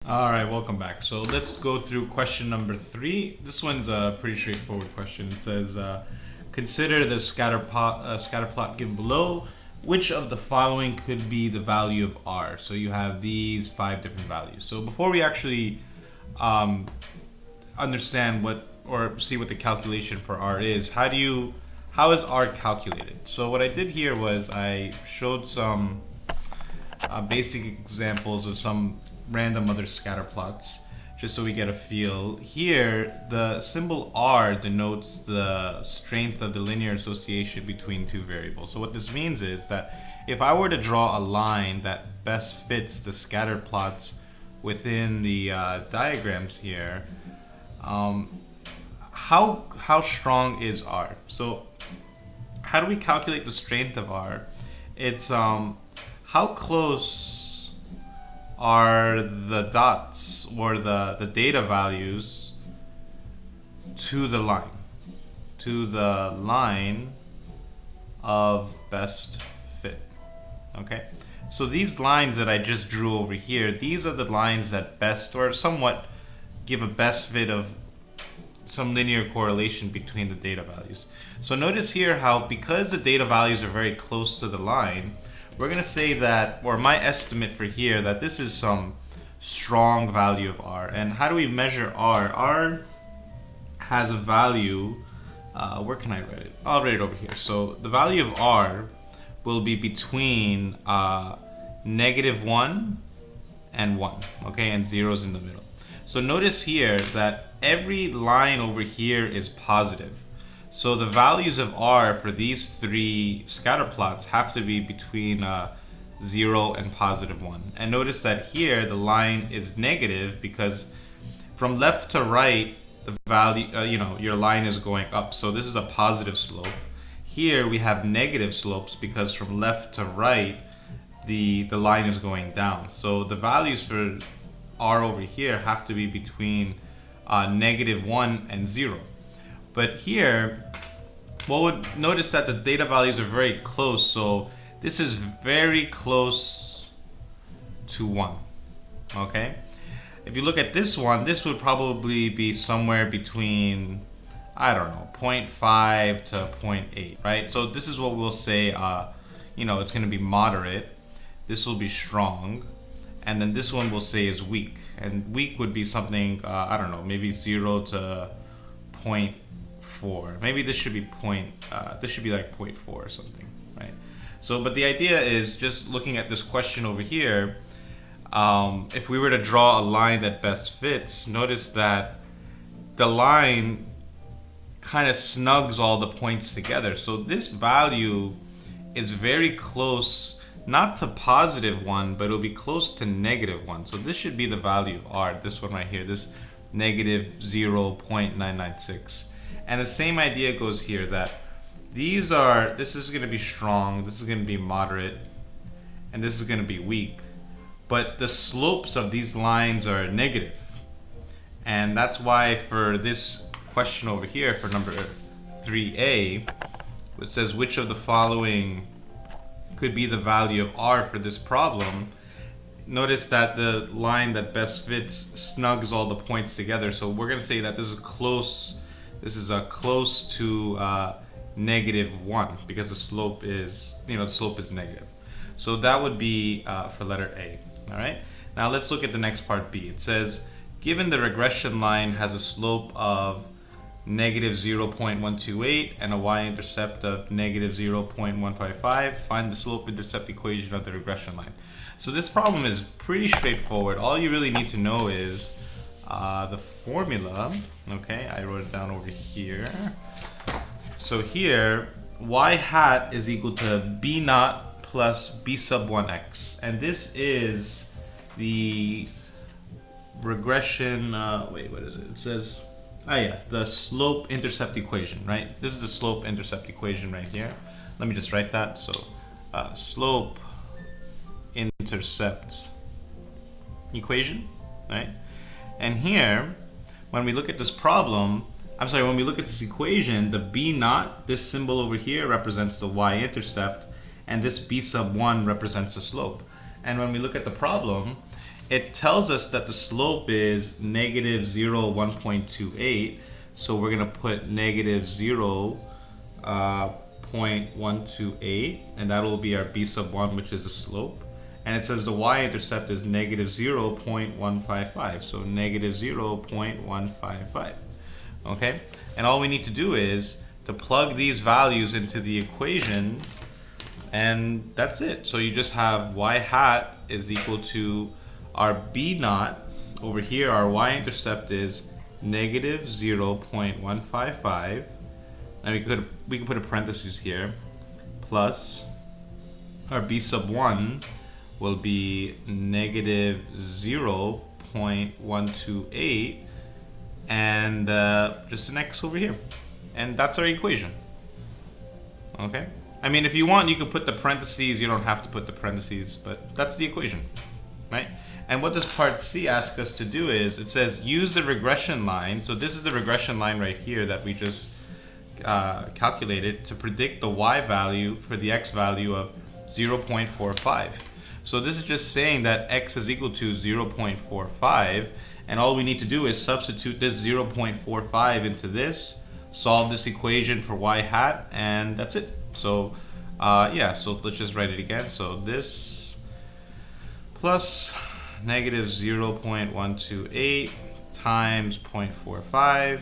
All right, welcome back. So let's go through question number 3. This one's a pretty straightforward question. It says, consider the scatter plot given below. Which of the following could be the value of r? So you have these 5 different values. So before we actually understand what or see what the calculation for r is, how is r calculated? So what I did here was I showed some basic examples of some random other scatter plots, just so we get a feel. Here, the symbol r denotes the strength of the linear association between two variables. So what this means is that if I were to draw a line that best fits the scatter plots within the diagrams here, how strong is r? So how do we calculate the strength of r? It's how close are the dots or the data values to the line of best fit. Okay, so these lines that I just drew over here, these are the lines that best or somewhat give a best fit of some linear correlation between the data values. So notice here how, because the data values are very close to the line, we're going to say that, or my estimate for here, that this is some strong value of r. And how do we measure r? R has a value, where can I write it? I'll write it over here. So the value of r will be between -1 and 1, okay, and zeros in the middle. So notice here that every line over here is positive. So the values of r for these 3 scatter plots have to be between 0 and +1. And notice that here the line is negative because from left to right, the value, your line is going up. So this is a positive slope. Here we have negative slopes because from left to right, the line is going down. So the values for r over here have to be between -1 and 0. But here, we'll notice that the data values are very close, so this is very close to 1, okay? If you look at this one, this would probably be somewhere between, I don't know, 0.5 to 0.8, right? So this is what we'll say, it's going to be moderate. This will be strong. And then this one we'll say is weak. And weak would be something, I don't know, maybe 0 to 0.4. Maybe this should be like 0.4 or something, right? So, but the idea is just looking at this question over here, if we were to draw a line that best fits, notice that the line kind of snugs all the points together. So this value is very close, not to +1, but it'll be close to -1. So this should be the value of r, this one right here, this -0.996. And the same idea goes here, that this is going to be strong, this is going to be moderate, and this is going to be weak. But the slopes of these lines are negative. And that's why for this question over here, for number 3a, it says which of the following could be the value of r for this problem. Notice that the line that best fits snugs all the points together. So we're going to say that this is close to -1 because the slope is negative. So that would be for letter A. All right. Now let's look at the next part, B. It says, given the regression line has a slope of -0.128 and a y-intercept of -0.155, find the slope-intercept equation of the regression line. So this problem is pretty straightforward. All you really need to know is the formula. Okay, I wrote it down over here. So here, y hat is equal to b naught plus b sub 1x. And this is the regression, wait, what is it? It says, the slope-intercept equation, right? This is the slope-intercept equation right here. Let me just write that. So slope-intercept equation, right? And here, when we look at this problem, when we look at this equation, the b naught, this symbol over here represents the y-intercept, and this b sub 1 represents the slope. And when we look at the problem, it tells us that the slope is negative 0, 1.28. So we're going to put negative 0, 0.128, and that will be our b sub 1, which is the slope. And it says the y-intercept is negative 0.155, so negative 0.155. Okay? And all we need to do is to plug these values into the equation, and that's it. So you just have y hat is equal to our b naught. Over here, our y-intercept is negative 0.155. And we could put a parentheses here, plus our b sub 1 will be negative 0.128, and just an x over here. And that's our equation. Okay? I mean, if you want, you could put the parentheses. You don't have to put the parentheses, but that's the equation, right? And what does part C ask us to do is, it says use the regression line. So this is the regression line right here that we just calculated to predict the y value for the x value of 0.45. So this is just saying that x is equal to 0.45, and all we need to do is substitute this 0.45 into this, solve this equation for y hat, and that's it. So yeah, so let's just write it again. So this plus negative 0.128 times 0.45.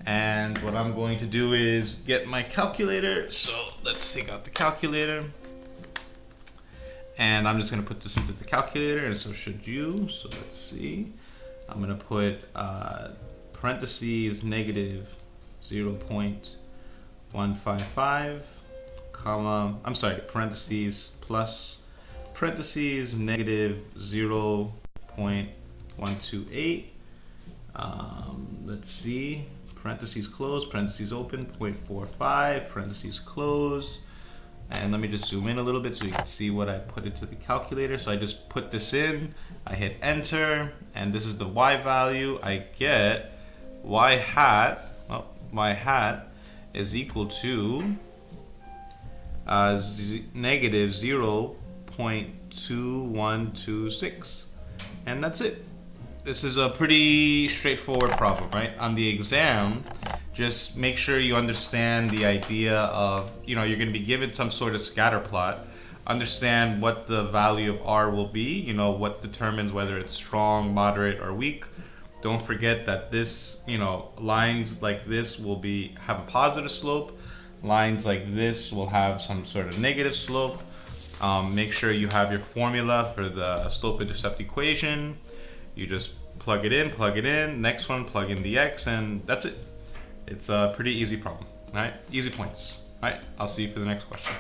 And what I'm going to do is get my calculator. So let's take out the calculator. And I'm just going to put this into the calculator, and so should you. So let's see. I'm going to put parentheses negative 0.155, comma, I'm sorry, parentheses plus parentheses negative 0.128. Let's see. Parentheses close, parentheses open, 0.45, parentheses close. And let me just zoom in a little bit so you can see what I put into the calculator. So I just put this in, I hit enter, and this is the y value. I get y hat, well, y hat is equal to negative 0.2126. And that's it. This is a pretty straightforward problem, right? On the exam, just make sure you understand the idea of, you're going to be given some sort of scatter plot. Understand what the value of R will be, what determines whether it's strong, moderate, or weak. Don't forget that this, lines like this will have a positive slope. Lines like this will have some sort of negative slope. Make sure you have your formula for the slope-intercept equation. You just plug it in, next one, plug in the x, and that's it. It's a pretty easy problem, all right? Easy points. All right, I'll see you for the next question.